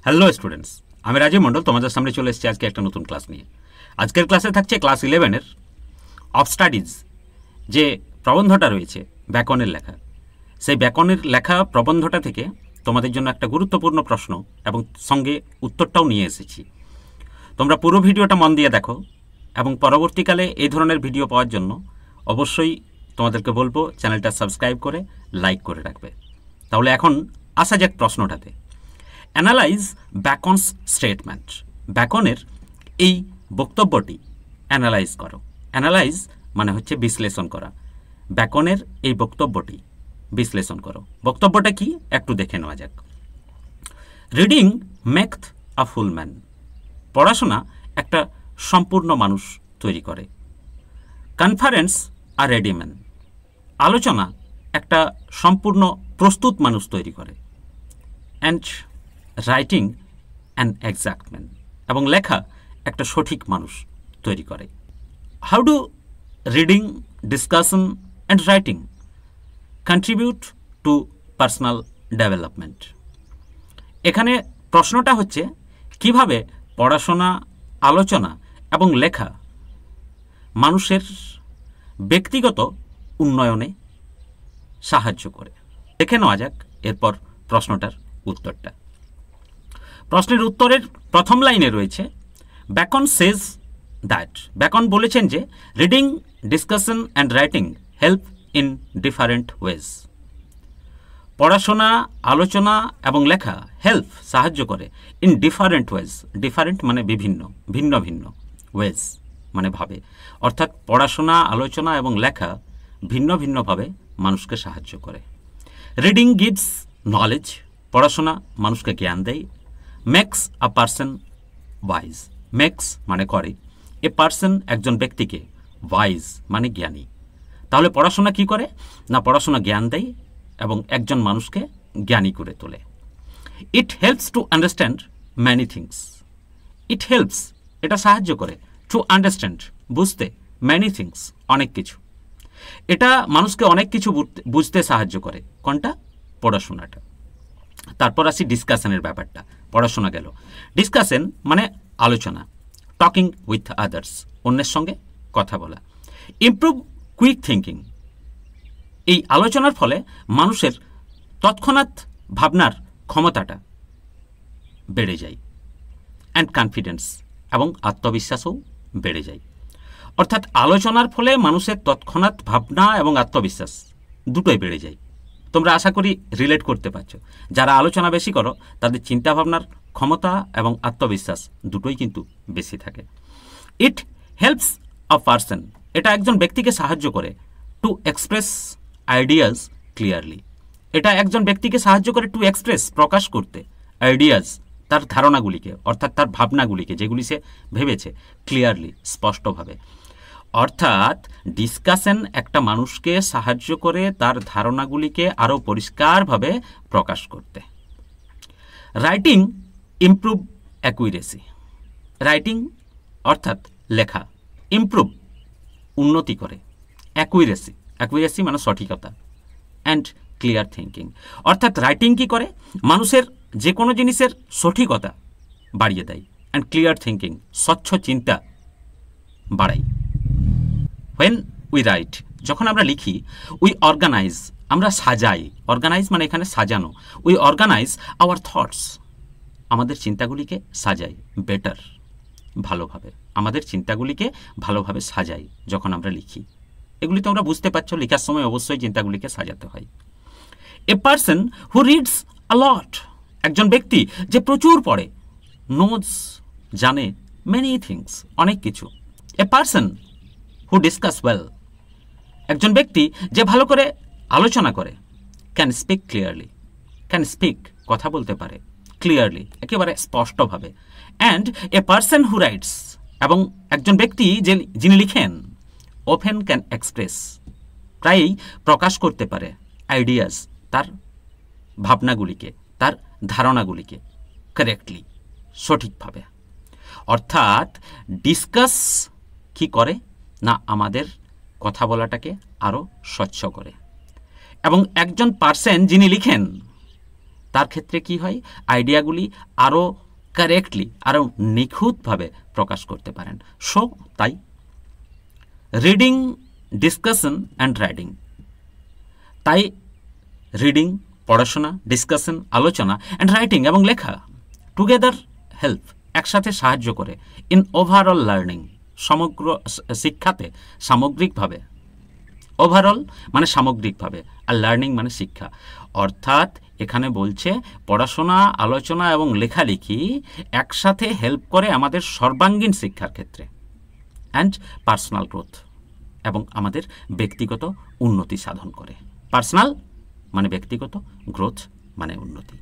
Hello students, আমি রাজীব মণ্ডল তোমাদের সামনে চলে এসেছি আজকে একটা নতুন ক্লাস নিয়ে। আজকের ক্লাসে থাকছে ক্লাস 11-এর অফ স্টাডিজ যে প্রবন্ধটা রয়েছে ব্যাকরণের লেখা। সেই ব্যাকরণের লেখা প্রবন্ধটা থেকে তোমাদের জন্য একটা গুরুত্বপূর্ণ প্রশ্ন এবং সঙ্গে উত্তরটাও নিয়ে এসেছি। তোমরা পুরো ভিডিওটা মন দিয়ে দেখো এবং পরবর্তীকালে এই ধরনের ভিডিও পাওয়ার জন্য অবশ্যই তোমাদেরকে বলবো চ্যানেলটা সাবস্ক্রাইব করে লাইক করে রাখবে। তাহলে এখন আসা যাক প্রশ্নটাতে। Analyse ব্যাকনস statement. ব্যাকনের এই বক্তব্যটি অ্যানালাইজ করো। অ্যানালাইজ মানে হচ্ছে বিশ্লেষণ করা। ব্যাকনের এই বক্তব্যটি বিশ্লেষণ করো। বক্তব্যটা কি একটু দেখে নেওয়া যাক। রিডিং মেকথ আ ফুল ম্যান। পড়াশোনা একটা সম্পূর্ণ মানুষ তৈরি করে। কনফারেন্স আ রেডি ম্যান। আলোচনা একটা সম্পূর্ণ প্রস্তুত মানুষ তৈরি করে। And writing an exact man. এবং লেখা একটা সঠিক মানুষ তৈরি করে। How do reading, discussion and writing contribute to personal development? এখানে প্রশ্নটা হচ্ছে কিভাবে পড়াশোনা, আলোচনা এবং লেখা মানুষের ব্যক্তিগত উন্নয়নে সাহায্য করে। দেখে নেওয়া যাক এরপর প্রশ্নটার উত্তরটা। প্রশ্নের উত্তরের প্রথম লাইনে রয়েছে ব্যাকন সেজ দ্যাট। ব্যাকন বলেছেন যে reading, discussion and writing help in different ways. পড়াশোনা, আলোচনা এবং লেখা হেল্প সাহায্য করে ইন ডিফারেন্ট ওয়েজ। ডিফারেন্ট মানে বিভিন্ন, ভিন্ন ভিন্ন, ওয়েজ মানে ভাবে। অর্থাৎ পড়াশোনা, আলোচনা এবং লেখা ভিন্ন ভিন্নভাবে মানুষকে সাহায্য করে। Reading gives knowledge. পড়াশোনা মানুষকে জ্ঞান দেয়। Makes a person wise. Makes মানে করে, এ পার্সন একজন ব্যক্তিকে, ওয়াইজ মানে জ্ঞানী। তাহলে পড়াশোনা কি করে না, পড়াশোনা জ্ঞান দেয় এবং একজন মানুষকে জ্ঞানী করে তোলে। It helps to understand many things. It helps এটা সাহায্য করে, টু আন্ডারস্ট্যান্ড বুঝতে, ম্যানি থিংস অনেক কিছু। এটা মানুষকে অনেক কিছু বুঝতে সাহায্য করে। কোনটা? পড়াশোনাটা। তারপর আসি ডিসকাশনের ব্যাপারটা। পড়াশোনা গেল, ডিসকাশন মানে আলোচনা, টকিং উইথ আদার্স, অন্যের সঙ্গে কথা বলা। Improve quick thinking. এই আলোচনার ফলে মানুষের তৎক্ষণাৎ ভাবনার ক্ষমতাটা বেড়ে যায়। অ্যান্ড কনফিডেন্স, এবং আত্মবিশ্বাসও বেড়ে যায়। অর্থাৎ আলোচনার ফলে মানুষের তৎক্ষণাৎ ভাবনা এবং আত্মবিশ্বাস দুটোই বেড়ে যায়। তোমরা আশা করি রিলেট করতে পারছো। যারা আলোচনা বেশি করো তাদের চিন্তাভাবনার ক্ষমতা এবং আত্মবিশ্বাস দুটোই কিন্তু বেশি থাকে। It helps a person. এটা একজন ব্যক্তিকে সাহায্য করে টু এক্সপ্রেস আইডিয়াস ক্লিয়ারলি। এটা একজন ব্যক্তিকে সাহায্য করে টু এক্সপ্রেস প্রকাশ করতে, আইডিয়াস তার ধারণাগুলিকে, অর্থাৎ তার ভাবনাগুলিকে, যেগুলি সে ভেবেছে, ক্লিয়ারলি স্পষ্টভাবে। অর্থাৎ ডিসকাশন একটা মানুষকে সাহায্য করে তার ধারণাগুলিকে আরও পরিষ্কারভাবে প্রকাশ করতে। Writing improve accuracy. রাইটিং অর্থাৎ লেখা, ইমপ্রুভ উন্নতি করে, অ্যাকুরেসি, অ্যাকুরেসি মানে সঠিকতা, অ্যান্ড ক্লিয়ার থিঙ্কিং। অর্থাৎ রাইটিং কি করে? মানুষের যে কোনো জিনিসের সঠিকতা বাড়িয়ে দেয়। অ্যান্ড ক্লিয়ার থিঙ্কিং, স্বচ্ছ চিন্তা বাড়ায়। When we write, যখন আমরা লিখি, উই অর্গানাইজ, আমরা সাজাই। অর্গানাইজ মানে এখানে সাজানো। উই অর্গানাইজ আওয়ার থটস, আমাদের চিন্তাগুলিকে সাজাই। বেটার, ভালোভাবে, আমাদের চিন্তাগুলিকে ভালোভাবে সাজাই যখন আমরা লিখি। এগুলি তোমরা বুঝতে পারছো, লেখার সময় অবশ্যই চিন্তাগুলিকে সাজাতে হয়। এ পার্সন হু রিডস আ লট। একজন ব্যক্তি যে প্রচুর পড়ে, নোজ জানে, মেনি থিংস অনেক কিছু। A person who discuss well. একজন ব্যক্তি যে ভালো করে আলোচনা করে, can speak clearly. Can speak কথা বলতে পারে, ক্লিয়ারলি একেবারে স্পষ্টভাবে। And a person who writes, এবং একজন ব্যক্তি যিনি লিখেন, ওপেন ক্যান এক্সপ্রেস, প্রায়ই প্রকাশ করতে পারে, আইডিয়াস তার ভাবনাগুলিকে, তার ধারণাগুলিকে কারেক্টলি সঠিকভাবে। অর্থাৎ ডিসকাস কি করে না, আমাদের কথা বলাটাকে আরও স্বচ্ছ করে। এবং একজন পার্সন যিনি লিখেন, তার ক্ষেত্রে কি হয়, আইডিয়াগুলি আরও কারেক্টলি, আরও নিখুঁতভাবে প্রকাশ করতে পারেন। সো তাই রিডিং, ডিসকাশন অ্যান্ড রাইটিং, তাই রিডিং পড়াশোনা, ডিসকাশন আলোচনা, অ্যান্ড রাইটিং এবং লেখা টুগেদার হেল্প একসাথে সাহায্য করে ইন ওভারঅল লার্নিং, সমগ্র শিক্ষাতে সামগ্রিকভাবে। ওভারঅল মানে সামগ্রিকভাবে, আর লার্নিং মানে শিক্ষা। অর্থাৎ এখানে বলছে পড়াশোনা, আলোচনা এবং লেখালেখি একসাথে হেল্প করে আমাদের সর্বাঙ্গীন শিক্ষার ক্ষেত্রে, অ্যান্ড পার্সোনাল গ্রোথ, এবং আমাদের ব্যক্তিগত উন্নতি সাধন করে। পার্সোনাল মানে ব্যক্তিগত, গ্রোথ মানে উন্নতি।